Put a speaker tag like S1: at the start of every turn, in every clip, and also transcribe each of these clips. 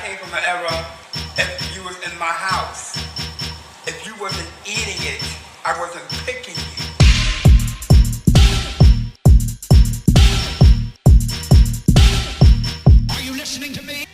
S1: came from an era, if you was in my house, if you wasn't eating it, I wasn't picking you. Are you listening to me?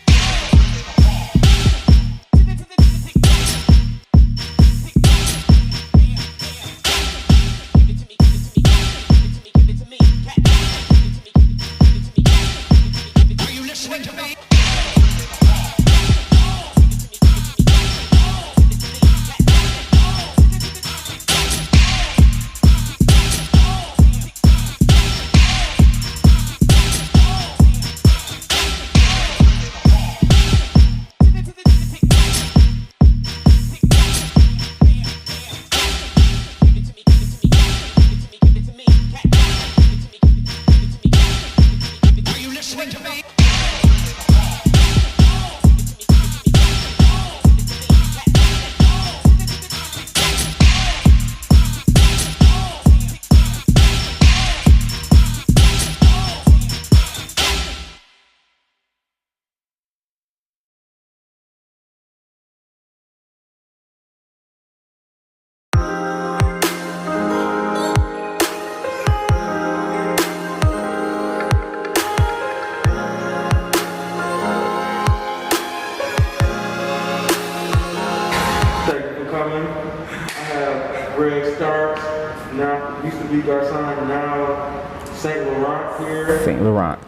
S2: Garçon, now St. Laurent here.
S3: St. Laurent.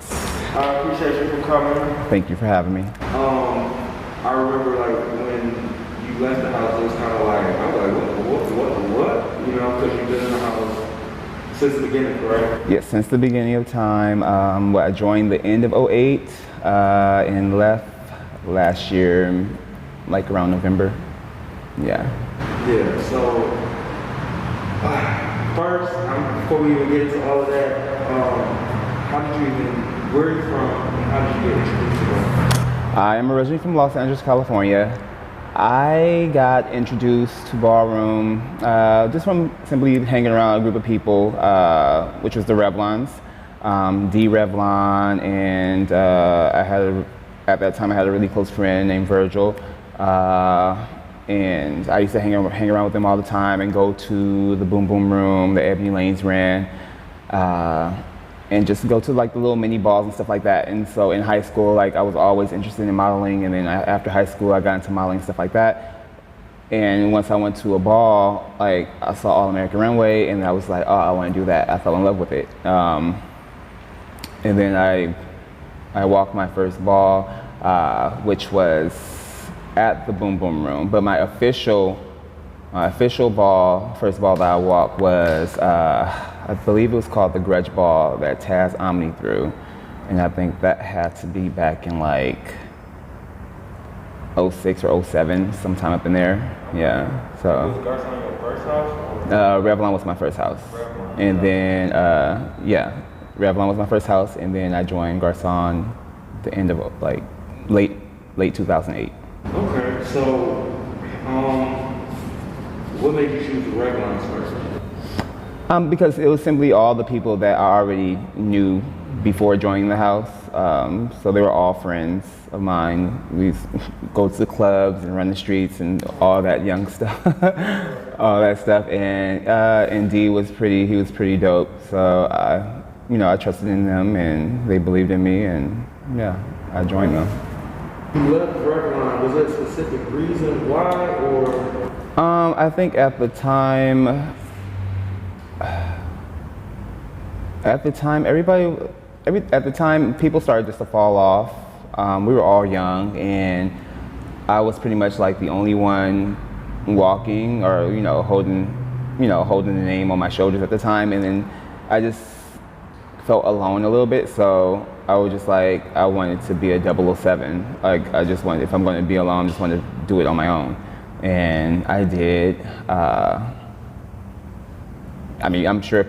S2: I appreciate you for coming.
S3: Thank you for having me.
S2: I remember like when you left the house, it was kind of like, I was like, what? You know, because you've been in the house since the beginning, correct?
S3: Yes, since the beginning of time. I joined the end of '08 and left last year, like around November. Yeah.
S2: Yeah, so first, before we even get into all of that, where are you from and how did you get introduced to Ballroom?
S3: I am originally from Los Angeles, California. I got introduced to Ballroom just from simply hanging around a group of people, which was the Revlons, D Revlon, and at that time I had a really close friend named Virgil. And I used to hang around with them all the time and go to the Boom Boom Room, the Ebony Lanes ran, and just go to like the little mini balls and stuff like that. And so in high school, like I was always interested in modeling, and then after high school I got into modeling and stuff like that. And once I went to a ball, like I saw All American Runway, and I was like, oh, I want to do that. I fell in love with it. And then I walked my first ball, which was at the Boom Boom Room, but my official ball, first ball that I walked was, I believe it was called the Grudge Ball that Taz Omni threw, and I think that had to be back in like '06 or '07, sometime up in there. Yeah. So.
S2: Was Garçon your first house?
S3: Revlon was my first house,
S2: Revlon.
S3: And then Revlon was my first house, and then I joined Garçon the end of like late 2008.
S2: Okay, so what made you choose the Revlons first?
S3: Because it was simply all the people that I already knew before joining the house. So they were all friends of mine. We used to go to the clubs and run the streets and all that young stuff, all that stuff. And D was he was pretty dope. So I trusted in them, and they believed in me, and yeah, I joined them.
S2: You left Revlon, was there a specific reason why, or?
S3: I think at the time, people started just to fall off. We were all young, and I was pretty much like the only one walking, or holding the name on my shoulders at the time, and then I just felt alone a little bit. So I was just like, I wanted to be a 007. Like I just wanted, if I'm going to be alone, I just wanted to do it on my own, and I did. I mean, I'm sure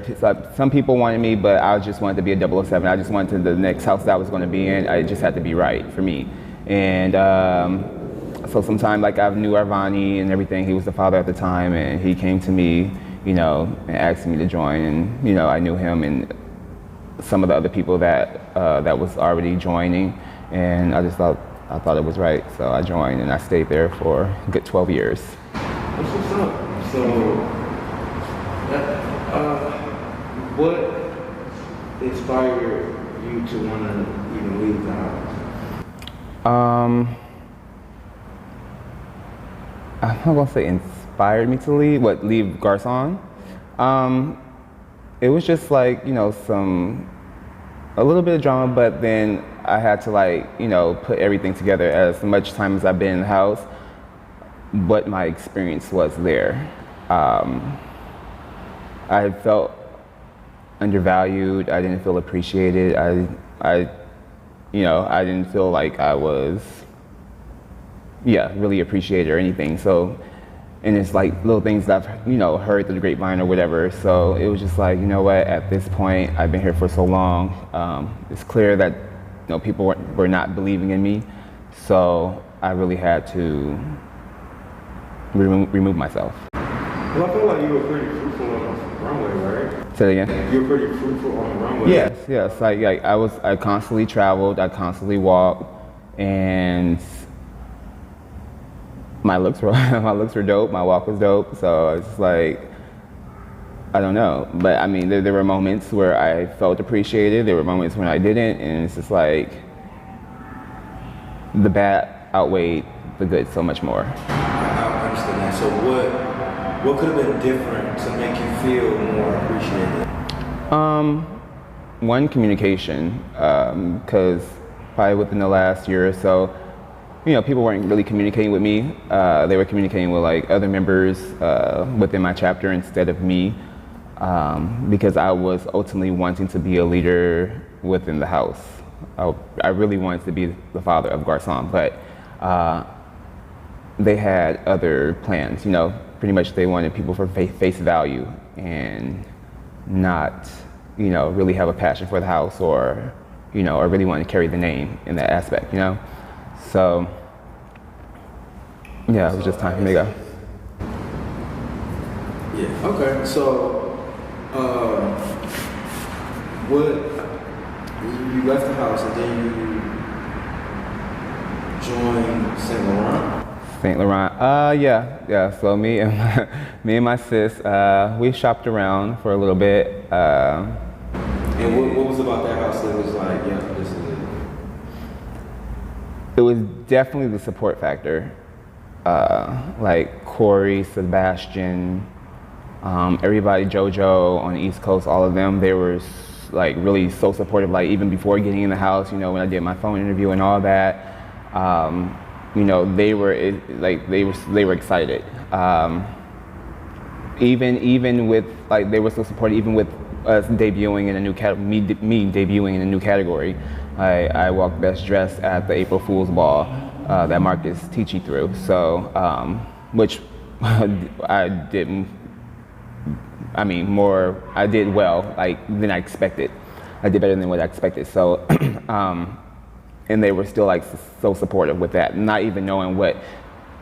S3: some people wanted me, but I just wanted to be a 007. I just wanted the next house that I was going to be in. It just had to be right for me. And so sometime, like I knew Arvani and everything. He was the father at the time, and he came to me, and asked me to join. And I knew him and some of the other people that was already joining, and I just thought I thought it was right, so I joined and I stayed there for a good 12 years.
S2: That's what's up. So, what inspired you to want to even leave the house?
S3: I'm not gonna say inspired me to leave. Leave Garçon? It was just like, a little bit of drama, but then I had to put everything together. As much time as I've been in the house, what my experience was there. I felt undervalued. I didn't feel appreciated. I didn't feel like I was, really appreciated or anything. So, and it's like little things that I've, heard through the grapevine or whatever. So it was just like, at this point, I've been here for so long. It's clear that, people were not believing in me. So I really had to remove myself.
S2: Well, I feel like you were pretty fruitful on the runway, right?
S3: Say that again?
S2: You were pretty fruitful on the runway.
S3: Yes. I constantly traveled. I constantly walked, and my looks were dope. My walk was dope. So it's just like, I don't know. But I mean, there were moments where I felt appreciated. There were moments when I didn't, and it's just like the bad outweighed the good so much more.
S2: I understand that. So what could have been different to make you feel more appreciated?
S3: One, communication, because probably within the last year or so, people weren't really communicating with me. They were communicating with like other members within my chapter instead of me, because I was ultimately wanting to be a leader within the house. I really wanted to be the father of Garçon, but they had other plans. Pretty much they wanted people for face value and not, really have a passion for the house or really want to carry the name in that aspect, So, yeah, it was just time for me to go.
S2: Yeah, okay. So, you left the house and then you joined St. Laurent?
S3: St. Laurent, yeah. So me and my sis, we shopped around for a little bit.
S2: And what was about that house that was like, yeah, this is it?
S3: It was definitely the support factor. Like Corey, Sebastian, everybody, JoJo on the East Coast, all of them, they were like really so supportive. Like even before getting in the house, when I did my phone interview and all that, they were excited. Even with like they were so supportive, even with us debuting in a new me debuting in a new category. I walked best dressed at the April Fool's Ball that Marcus Ticci threw. So, which I didn't. I mean, I did well than I expected. I did better than what I expected. So, and they were still like so supportive with that, not even knowing what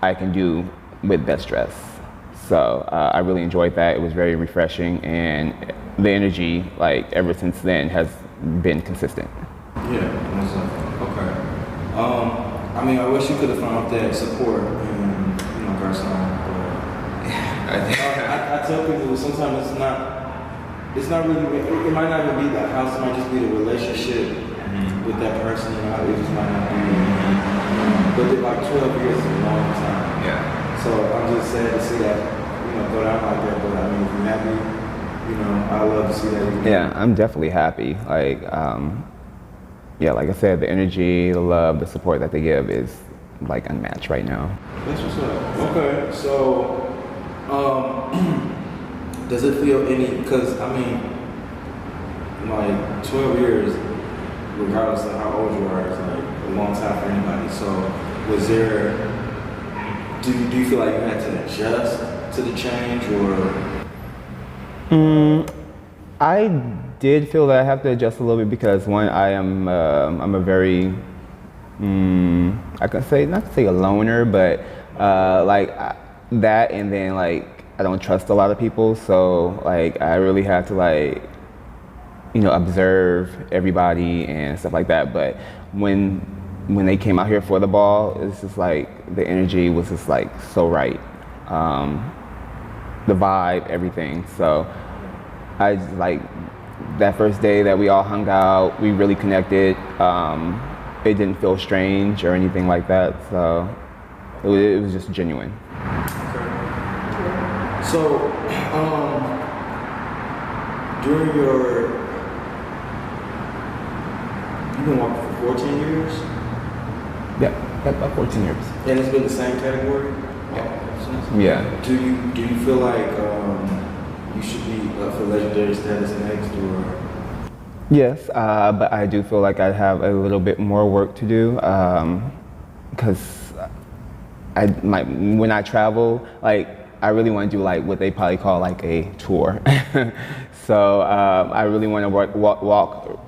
S3: I can do with best dress. So I really enjoyed that. It was very refreshing, and the energy, ever since then, has been consistent.
S2: Yeah, okay. I mean, I wish you could have found that support in, Garçon. I tell people sometimes it's not really, it might not even be the house, it might just be the relationship with that person, it just might not be. But 12 years is a long time.
S3: Yeah.
S2: So I'm just sad to see that, go down like that. But I mean, if you're happy, I love to see that.
S3: Yeah, I'm definitely happy. Like I said, the energy, the love, the support that they give is unmatched right now.
S2: That's what's up. Okay, so does it feel because I mean, 12 years, regardless of how old you are, is a long time for anybody. So was there, do you feel like you had to adjust to the change or?
S3: I did feel that I have to adjust a little bit because one, I'm a very, I can say, not to say a loner, but that, and then I don't trust a lot of people. So I really have to observe everybody and stuff like that. But when when they came out here for the ball, it's just like the energy was just like so right. The vibe, everything. So I just, like that first day that we all hung out, we really connected. It didn't feel strange or anything like that. So it was just genuine.
S2: Okay. So during your, you've been walking for 14 years?
S3: Yeah, about 14 years.
S2: And it's been the same category?
S3: Yeah.
S2: Do you feel like you should be up for legendary status next, or?
S3: Yes, but I do feel like I have a little bit more work to do because when I travel, like I really want to do like what they probably call like a tour. So I really want to walk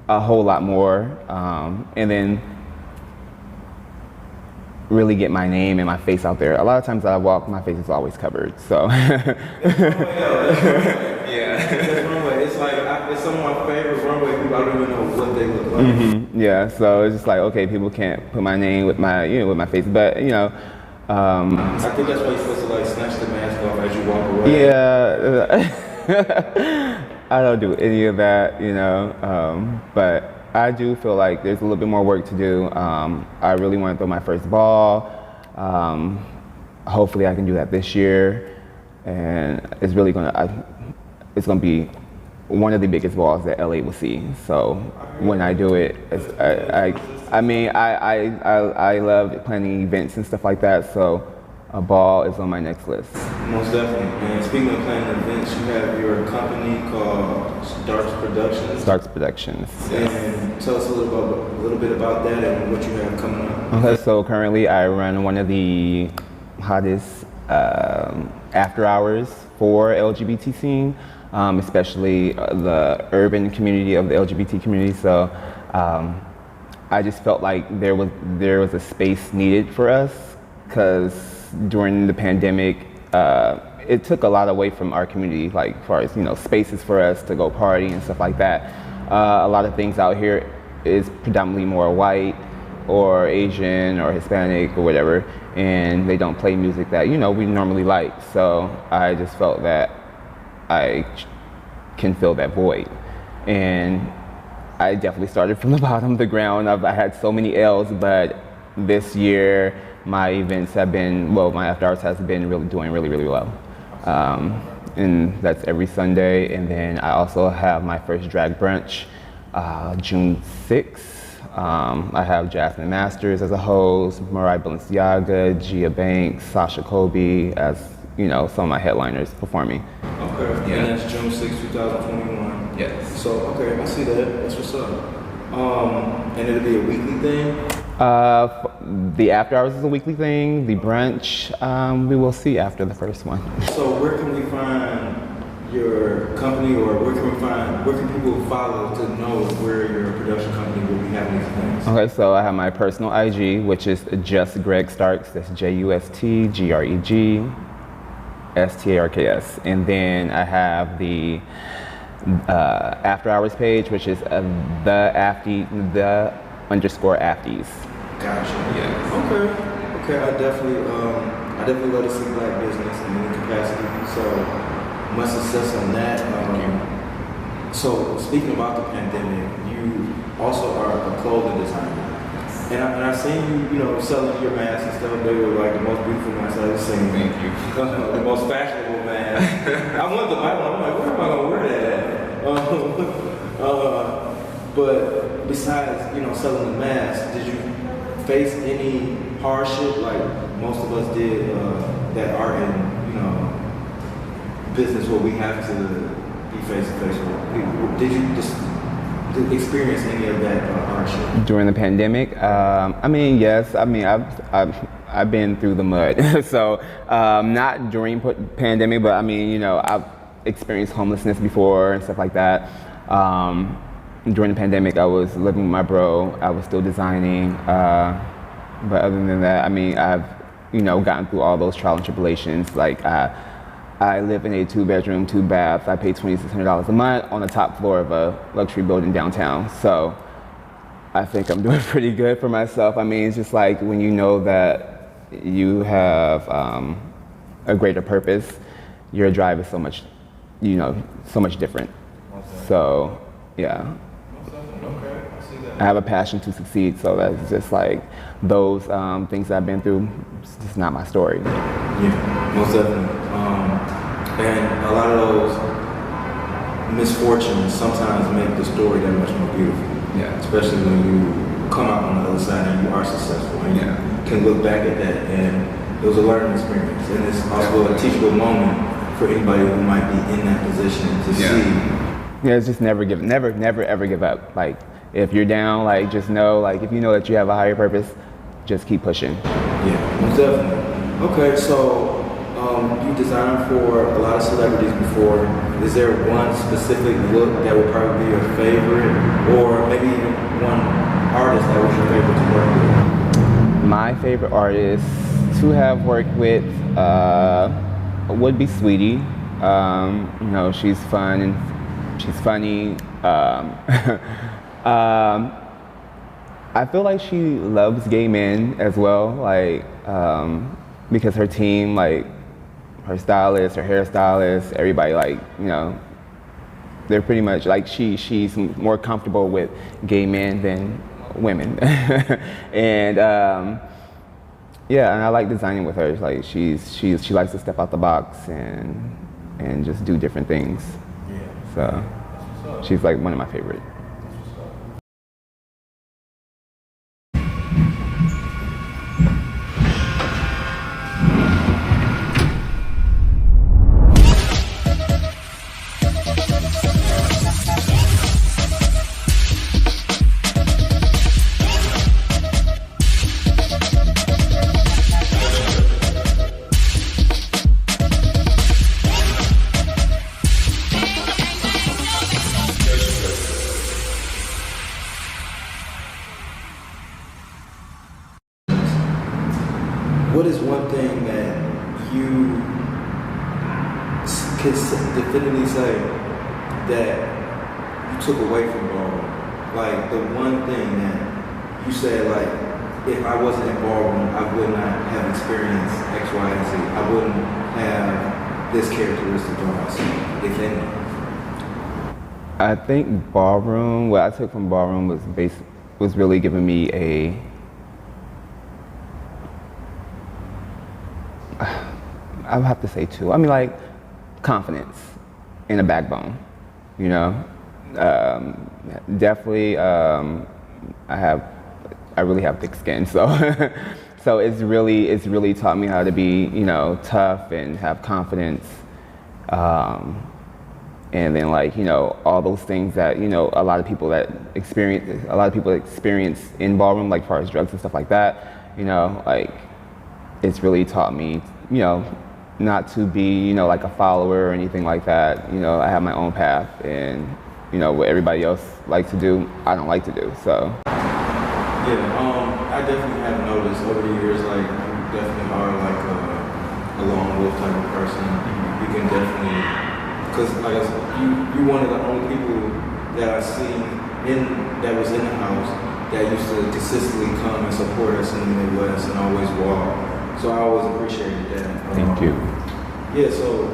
S3: a whole lot more, and then really get my name and my face out there. A lot of times that I walk, my face is always covered. So
S2: yeah. It's like it's some of my favorite runway people. I don't even know what they look like.
S3: Mm-hmm. Yeah, so it's just like, okay, people can't put my name with my with my face, but I
S2: think that's why you're supposed to like snatch the mask off as you walk away.
S3: Yeah. I don't do any of that, but I do feel like there's a little bit more work to do. I really want to throw my first ball. Hopefully I can do that this year, and it's really gonna be one of the biggest balls that LA will see. So when I do it, I love planning events and stuff like that. So a ball is on my next list.
S2: Most definitely. And speaking of planning events, you have your company called Starks Productions.
S3: Starks Productions.
S2: And tell us a little bit about that and what you have coming up.
S3: Okay, so currently I run one of the hottest after hours for LGBT scene, especially the urban community of the LGBT community. So I just felt like there was a space needed for us, because during the pandemic, it took a lot away from our community, like as far as spaces for us to go party and stuff like that. A lot of things out here is predominantly more white or Asian or Hispanic or whatever, and they don't play music that we normally like. So I just felt that I can fill that void, and I definitely started from the bottom of the ground. I had so many L's, but this year my events have been, my after hours has been doing really well. And that's every Sunday. And then I also have my first drag brunch, June 6th. I have Jasmine Masters as a host, Mariah Balenciaga, Gia Banks, Sasha Colby as, some of my headliners performing.
S2: Okay, yeah. And that's June 6th, 2021.
S3: Yes.
S2: So, okay, I see that. That's what's up. And it'll be a weekly thing?
S3: The after hours is a weekly thing. The brunch, we will see after the first one.
S2: So where can we find your company, or where can people follow to know where your production company will be having these things? Okay,
S3: so I have my personal IG, which is just Greg Starks. That's JUSTGREG STARKS. And then I have the after hours page, which is the _afties.
S2: Gotcha. Yeah. Okay. I definitely love to see Black business in any capacity. So much success on that. So speaking about the pandemic, you also are a clothing designer. And I seen you, selling your masks and stuff. They were like the most beautiful masks I've ever seen.
S3: Thank you.
S2: The most fashionable mask. I wanted to buy one. I'm like, where am I gonna wear that at? But besides, selling the mask, did you face any hardship like most of us did that are in, business where we have to be face to face with? Did you just experience any of that hardship
S3: during the pandemic? Yes. I've been through the mud. So not during pandemic, but I've experienced homelessness before and stuff like that. During the pandemic, I was living with my bro. I was still designing, but other than that, I've gotten through all those trials and tribulations. Like I live in a 2-bedroom, 2-bath. I pay $2,600 a month on the top floor of a luxury building downtown. So I think I'm doing pretty good for myself. I mean, it's just like when you know that you have a greater purpose, your drive is so much, so much different.
S2: Okay.
S3: So, yeah.
S2: Okay, I see that.
S3: I have a passion to succeed, so that's just like those things that I've been through, it's just not my story.
S2: Yeah, most definitely. And a lot of those misfortunes sometimes make the story that much more beautiful.
S3: Yeah.
S2: Especially when you come out on the other side and you are successful and you can look back at that and it was a learning experience. And it's also a teachable moment for anybody who might be in that position to see.
S3: Yeah, it's just never ever give up. Like, if you're down, like, just know, like, if you know that you have a higher purpose, just keep pushing.
S2: Yeah, most definitely. Okay, so you designed for a lot of celebrities before. Is there one specific look that would probably be your favorite, or maybe even one artist that was your favorite to work with?
S3: My favorite artist to have worked with would be Sweetie. She's fun and she's funny. I feel like she loves gay men as well, like, because her team, like, her stylist, her hairstylist, everybody, like, they're pretty much, like, she's more comfortable with gay men than women. And, and I like designing with her. Like, she likes to step out the box and just do different things. Yeah. So she's like one of my favorites.
S2: What is one thing that you can definitely say that you took away from Ballroom? Like, the one thing that you said, like, if I wasn't at Ballroom, I would not have experienced X, Y, and Z. I wouldn't have this characteristic on myself, if any.
S3: I think Ballroom, what I took from Ballroom was really giving me I would have to say two. I mean, like, confidence and a backbone, Definitely, I really have thick skin, so so it's really taught me how to be, tough and have confidence. And then, like, all those things that, a lot of people experience in Ballroom, like, as far as drugs and stuff like that, like, it's really taught me, not to be, like, a follower or anything like that. I have my own path, and, what everybody else likes to do, I don't like to do, so.
S2: Yeah, I definitely have noticed over the years, like, you definitely are, like, a lone wolf type of person. You can definitely, because, like I said, you're one of the only people that I seen that was in the house that used to consistently come and support us in the Midwest and always walk. So I always appreciated that.
S3: Thank you.
S2: Yeah, so,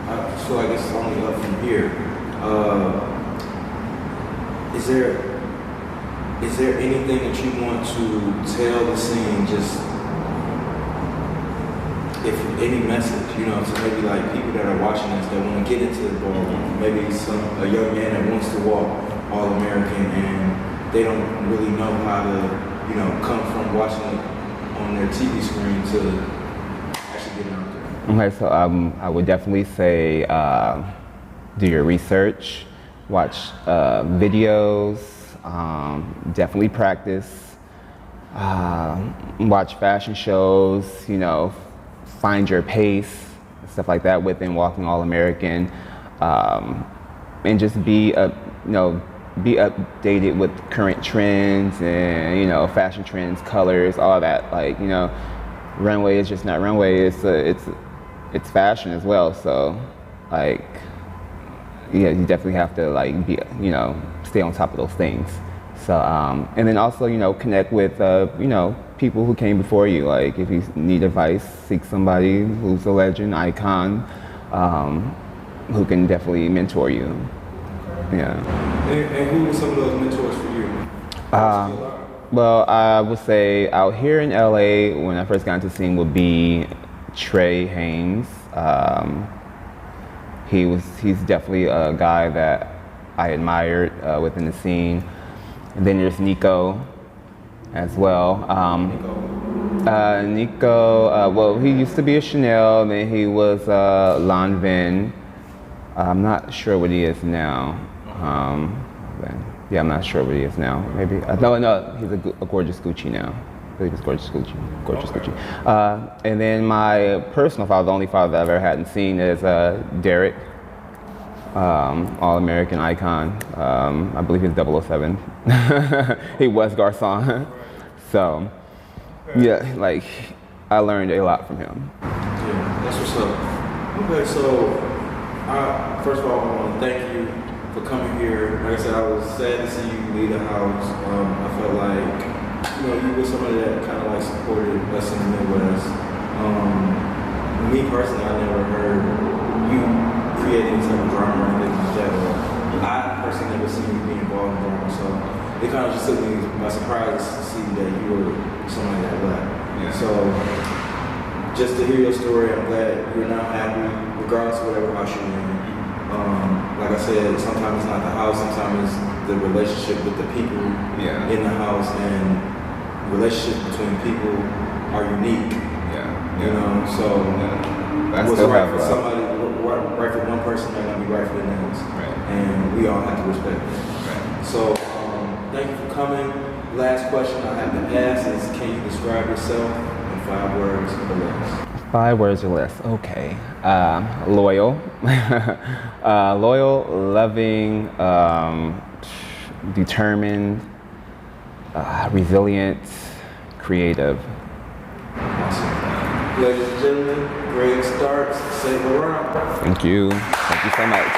S2: I feel like it's only up from here. Is there anything that you want to tell the scene, just, if any message, to maybe, like, people that are watching us that want to get into the Ballroom, maybe a young man that wants to walk All-American and they don't really know how to, come from watching it on their TV screen to actually get out there?
S3: Okay, so I would definitely say do your research, watch videos, definitely practice, watch fashion shows, find your pace, stuff like that within Walking All-American, and just be updated with current trends and fashion trends, colors, all that. Like, runway is just not runway. It's fashion as well. So, like, yeah, you definitely have to, like, be stay on top of those things. So, and then also, you know, connect with, you know, people who came before you. Like, if you need advice, seek somebody who's a legend, icon, who can definitely mentor you. Yeah.
S2: And who were some of those mentors for you?
S3: Well, I would say out here in LA, when I first got into the scene, would be Trey Haynes. He's definitely a guy that I admired within the scene. And then there's Nico as well. Nico, well, he used to be a Chanel, and then he was Lanvin. I'm not sure what he is now. Yeah, I'm not sure what he is now. Maybe no, he's a gorgeous Gucci now. I believe it's gorgeous Gucci. And then my personal father, the only father that I've ever had and seen, is Derek, all-American icon. I believe he's 007. He was Garçon. So, yeah, like I learned a lot from him.
S2: Yeah, that's what's up. Okay, so first of all, I want to thank you for coming here. Like I said, I was sad to see you leave the house. I felt like, you know, you were somebody that kind of like supported us in the Midwest. Me personally, I never heard you create any type of drama or anything like that. I personally never seen you be involved in drama, so it kind of just took me by surprise to see that you were somebody that left. Yeah. So just to hear your story, I'm glad you're now happy, regardless of whatever house you're in. Like I said, sometimes it's not the house, sometimes it's the relationship with the people in the house, and relationships between people are unique. You know, so what's right for somebody, right for one person might not be right for the next. And we all have to respect it. So thank you for coming. Last question I have to ask is, can you describe yourself in 5 words or less?
S3: 5 words or less, okay. Loyal. Loyal, loving, determined, resilient, creative.
S2: Awesome. Ladies and gentlemen, Greg Starks, say Laurent.
S3: Thank you so much.